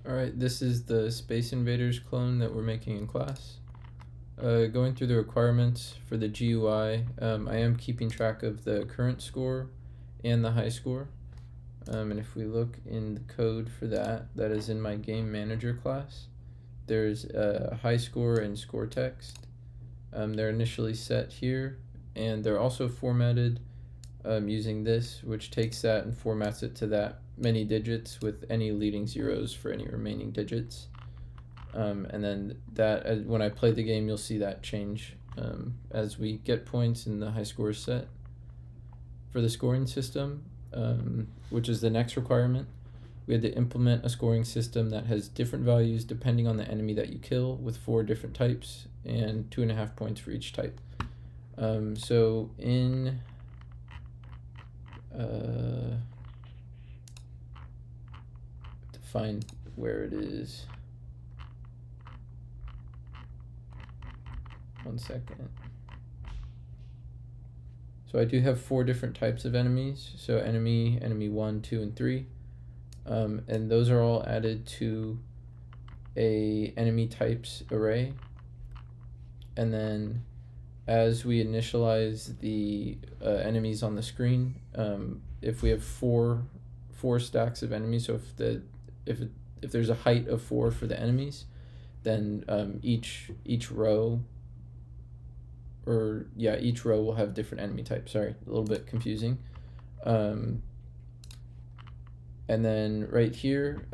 Alright, this is the Space Invaders clone that we're making in class. Going through the requirements for the GUI, I am keeping track of the current score and the high score. And if we look in the code for that, that is in my game manager class, there's a high score and score text. They're initially set here, and they're also formatted using this, which takes that and formats it to that many digits with any leading zeros for any remaining digits. And then that, when I play the game, you'll see that change as we get points and the high score is set. For the scoring system, which is the next requirement, we had to implement a scoring system that has different values depending on the enemy that you kill, with 4 different types and 2.5 points for each type. So in to find where it is. 1 second. So I do have 4 different types of enemies. So enemy 1, 2, and 3. And those are all added to a enemy types array. And then as we initialize the enemies on the screen, if we have four stacks of enemies, so if there's a height of 4 for the enemies, then each row will have different enemy types. Sorry, a little bit confusing. And then right here,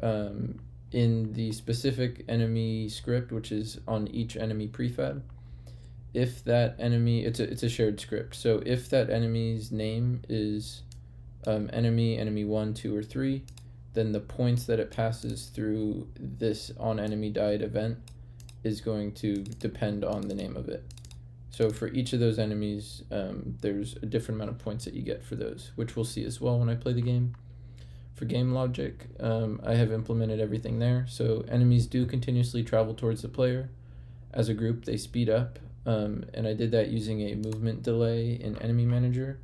in the specific enemy script, which is on each enemy prefab, if that enemy, it's a shared script. So if that enemy's name is enemy 1, 2, or 3, then the points that it passes through this on enemy died event is going to depend on the name of it. So for each of those enemies, there's a different amount of points that you get for those, which we'll see as well when I play the game. For game logic, I have implemented everything there. So enemies do continuously travel towards the player. As a group, they speed up, and I did that using a movement delay in Enemy Manager.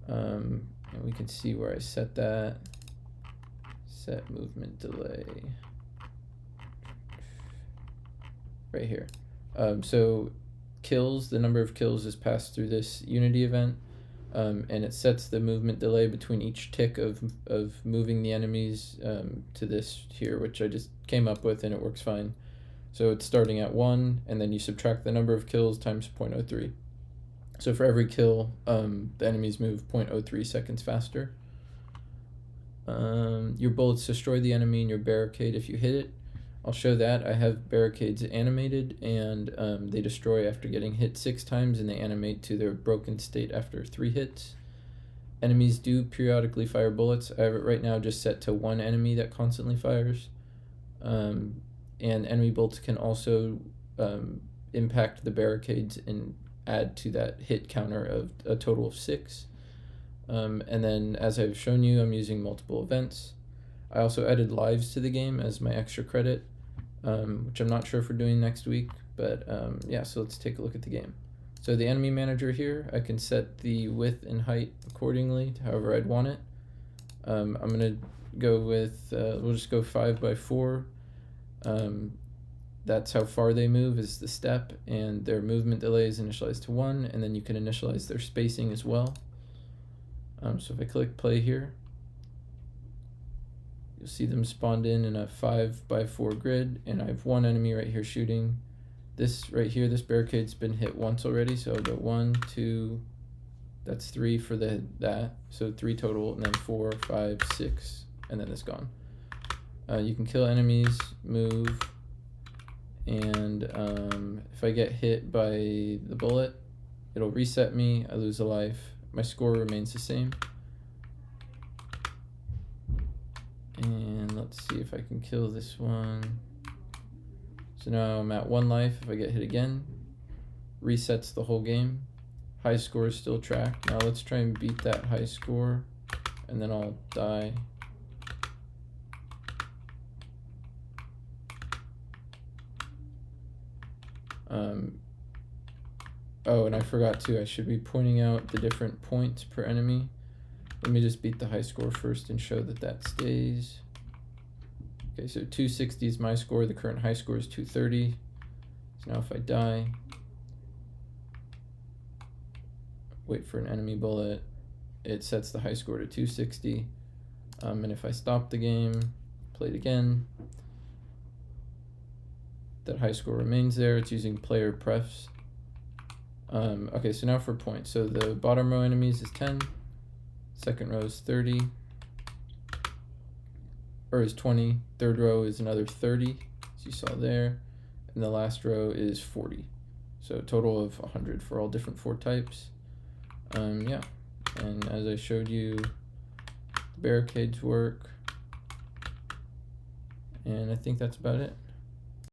And we can see where I set that. Set movement delay. Right here. So kills, the number of kills is passed through this Unity event, and it sets the movement delay between each tick of moving the enemies to this here, which I just came up with, and it works fine. So it's starting at 1, and then you subtract the number of kills times 0.03. So for every kill, the enemies move 0.03 seconds faster. Your bullets destroy the enemy in your barricade if you hit it. I'll show that. I have barricades animated, and they destroy after getting hit 6 times, and they animate to their broken state after 3 hits. Enemies do periodically fire bullets. I have it right now just set to 1 enemy that constantly fires. And enemy bolts can also impact the barricades and add to that hit counter of a total of 6. And then, as I've shown you, I'm using multiple events. I also added lives to the game as my extra credit, which I'm not sure if we're doing next week, but yeah, so let's take a look at the game. So the enemy manager here, I can set the width and height accordingly to however I'd want it. I'm gonna go with, we'll just go 5 by 4. That's how far they move is the step, and their movement delay is initialized to 1, and then you can initialize their spacing as well. So if I click play here, you'll see them spawned in a 5 by 4 grid, and I have 1 enemy right here shooting. This right here, this barricade's been hit once already, so I'll go 1, 2, that's 3 for that, so 3 total, and then 4, 5, 6, and then it's gone. You can kill enemies, move, and if I get hit by the bullet, it'll reset me, I lose a life, my score remains the same. And let's see if I can kill this one. So now I'm at 1 life. If I get hit again, resets the whole game. High score is still tracked. Now let's try and beat that high score, and then I'll die. Oh, and I forgot too, I should be pointing out the different points per enemy. Let me just beat the high score first and show that that stays. Okay, so 260 is my score. The current high score is 230. So now if I die, wait for an enemy bullet, it sets the high score to 260. And if I stop the game, play it again, that high score remains there. It's using player prefs. Okay, so now for points. So the bottom row enemies is 10, second row is 30, or is 20, third row is another 30, as you saw there, and the last row is 40. So a total of 100 for all different fort types. Yeah, and as I showed you, the barricades work, and I think that's about it.